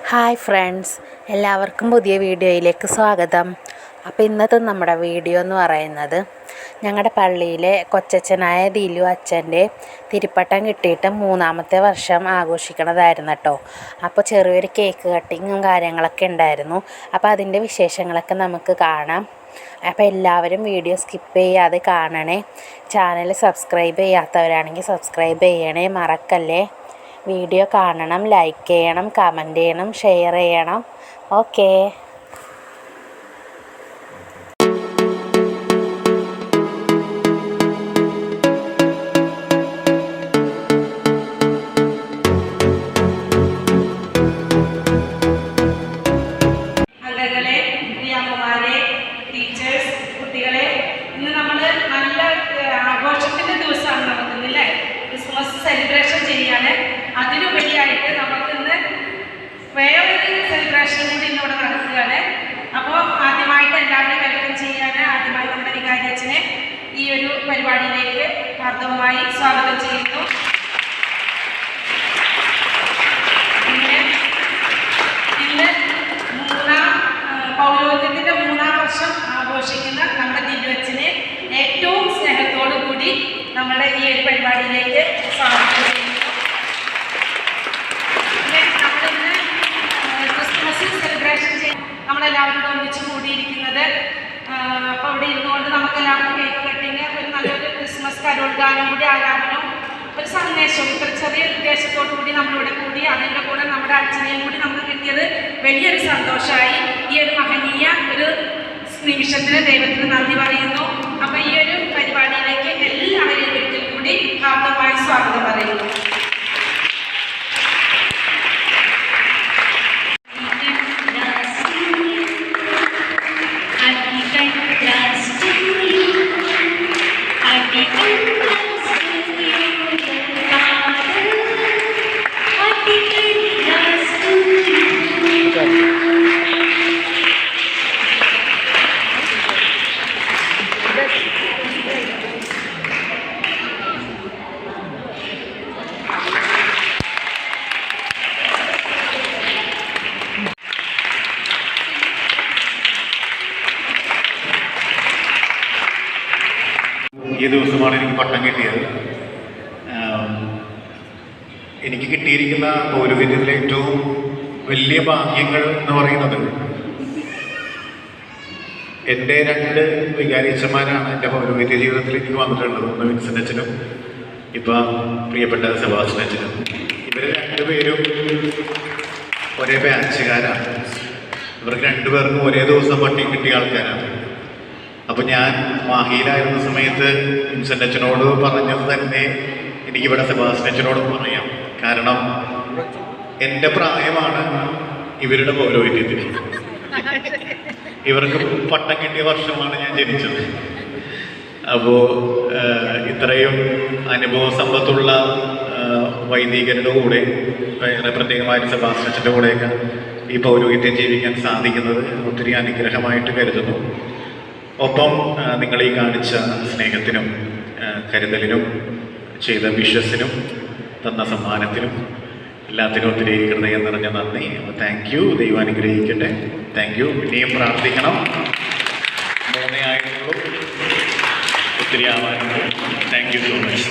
Hi friends, എല്ലാവർക്കും പുതിയ വീഡിയോയിലേക്ക് സ്വാഗതം. അപ്പോൾ ഇന്നത്തെ നമ്മുടെ വീഡിയോ എന്ന് പറയുന്നത് ഞങ്ങളുടെ പള്ളിയിലെ കൊച്ചച്ഛനായ ദിലു അച്ഛൻ്റെ തിരുപ്പട്ടം കിട്ടിയിട്ട് 3-ാമത്തെ വർഷം ആഘോഷിക്കണതായിരുന്നു കേട്ടോ. അപ്പോൾ ചെറിയൊരു കേക്ക് കട്ടിങ്ങും കാര്യങ്ങളൊക്കെ ഉണ്ടായിരുന്നു. അപ്പോൾ അതിൻ്റെ വിശേഷങ്ങളൊക്കെ നമുക്ക് കാണാം. അപ്പോൾ എല്ലാവരും വീഡിയോ സ്കിപ്പ് ചെയ്യാതെ കാണണേ. ചാനൽ സബ്സ്ക്രൈബ് ചെയ്യാത്തവരാണെങ്കിൽ സബ്സ്ക്രൈബ് ചെയ്യണേ, മറക്കല്ലേ. വീഡിയോ കാണണം, ലൈക്ക് ചെയ്യണം, കമൻറ്റ് ചെയ്യണം, ഷെയർ ചെയ്യണം. ഓക്കേ. സെലിബ്രേഷൻ ചെയ്യാണ്. അതിനുപരിയായിട്ട് നമുക്കിന്ന് വേറൊരു സെലിബ്രേഷൻ കൂടി ഇന്നിവിടെ നടക്കുകയാണ്. അപ്പോൾ ആദ്യമായിട്ട് എല്ലാവരും വെൽക്കം ചെയ്യാൻ ആദ്യമായി നമ്മുടെ വികാരി അച്ഛനെ ഈ ഒരു പരിപാടിയിലേക്ക് ഹാർദവമായി സ്വാഗതം ചെയ്യുന്നു. പിന്നെ ഇന്ന് പൗരോഹിത്യത്തിൻ്റെ 3-ാം വർഷം ആഘോഷിക്കുന്ന നമ്മുടെ ദിലു അച്ഛനെ ഏറ്റവും സ്നേഹത്തോടു കൂടി നമ്മുടെ ഈ ഒരു പരിപാടിയിലേക്ക് സ്വാഗതം ചെയ്യുന്നു. പിന്നെ നമ്മളിന്ന് ക്രിസ്മസ് സെലിബ്രേഷൻ ചെയ്ത് നമ്മളെല്ലാവരും ഒന്നിച്ച് കൂടിയിരിക്കുന്നത്. അപ്പോൾ ഇവിടെ ഇരുന്നുകൊണ്ട് നമുക്കെല്ലാവർക്കും കേക്ക് കട്ടിങ്, ഒരു നല്ലൊരു ക്രിസ്മസ് കരോൾ ഗാനം കൂടി ആലാപനം, ഒരു സന്ദേശം, ഇത്ര ചെറിയ ഉദ്ദേശത്തോടു കൂടി നമ്മളിവിടെ കൂടി. അതിൻ്റെ കൂടെ നമ്മുടെ അച്ഛനെയും കൂടി നമുക്ക് കിട്ടിയത് വലിയൊരു സന്തോഷമായി. ഈ ഒരു മഹനീയ ഒരു നിമിഷത്തിന് ദൈവത്തിന് നന്ദി പറയുന്നു. അപ്പോൾ ഈ ഒരു പരിപാടിയിലേക്ക് എല്ലാവരെയും ഒരിക്കൽ കൂടി ഹാർദവമായി സ്വാഗതം പറയുന്നു. ഈ ദിവസമാണ് എനിക്ക് പട്ടം കിട്ടിയത്. എനിക്ക് കിട്ടിയിരിക്കുന്ന പൗരോഹിത്യത്തിലെ ഏറ്റവും വലിയ ഭാഗ്യങ്ങൾ എന്ന് പറയുന്നത് എൻ്റെ 2 വികാരിയച്ഛന്മാരാണ് എൻ്റെ പൗരോഹിത്യ ജീവിതത്തിൽ എനിക്ക് വന്നിട്ടുള്ളത്. ഒന്ന് വിൻസെൻ്റ് അച്ഛനും ഇപ്പം പ്രിയപ്പെട്ട സെബാസ്റ്റ്യൻ അച്ഛനും. ഇവർ 2 പേരും ഒരേ ബാച്ചുകാരാണ്. ഇവർക്ക് 2 പേർക്കും ഒരേ ദിവസം പട്ടം കിട്ടിയ ആൾക്കാരാണ്. അപ്പോൾ ഞാൻ മാഹിയിലായിരുന്ന സമയത്ത് വിൻസെൻ്റ് അച്ഛനോട് പറഞ്ഞത് തന്നെ എനിക്കിവിടെ സെബാസ്റ്റ്യൻ അച്ഛനോട് പറയാം. കാരണം എൻ്റെ പ്രായമാണ് ഇവരുടെ പൗരോഹിത്യത്തിൽ. ഇവർക്ക് പട്ടം കിട്ടിയ വർഷമാണ് ഞാൻ ജനിച്ചത്. അപ്പോൾ ഇത്രയും അനുഭവ സമ്പത്തുള്ള വൈദികരുടെ കൂടെ, പ്രത്യേകമായിട്ട് സെബാസ്റ്റ്യൻ അച്ഛൻ്റെ കൂടെയൊക്കെ ഈ പൗരോഹിത്യം ജീവിക്കാൻ സാധിക്കുന്നത് ഒത്തിരി അനുഗ്രഹമായിട്ട് കരുതുന്നു. ഒപ്പം നിങ്ങൾ ഈ കാണിച്ച സ്നേഹത്തിനും കരുതലിനും ചെയ്ത വിശ്വസിനും തന്ന സമ്മാനത്തിനും എല്ലാത്തിനും ഒത്തിരി ഹൃദയം നിറഞ്ഞ നന്ദി. Thank you. ദൈവം അനുഗ്രഹിക്കട്ടെ. Thank you. ഇനിയും പ്രാർത്ഥിക്കണം. 3 ആയിട്ടുള്ളൂ, ഒത്തിരി ആവാനുണ്ട്. Thank you so much.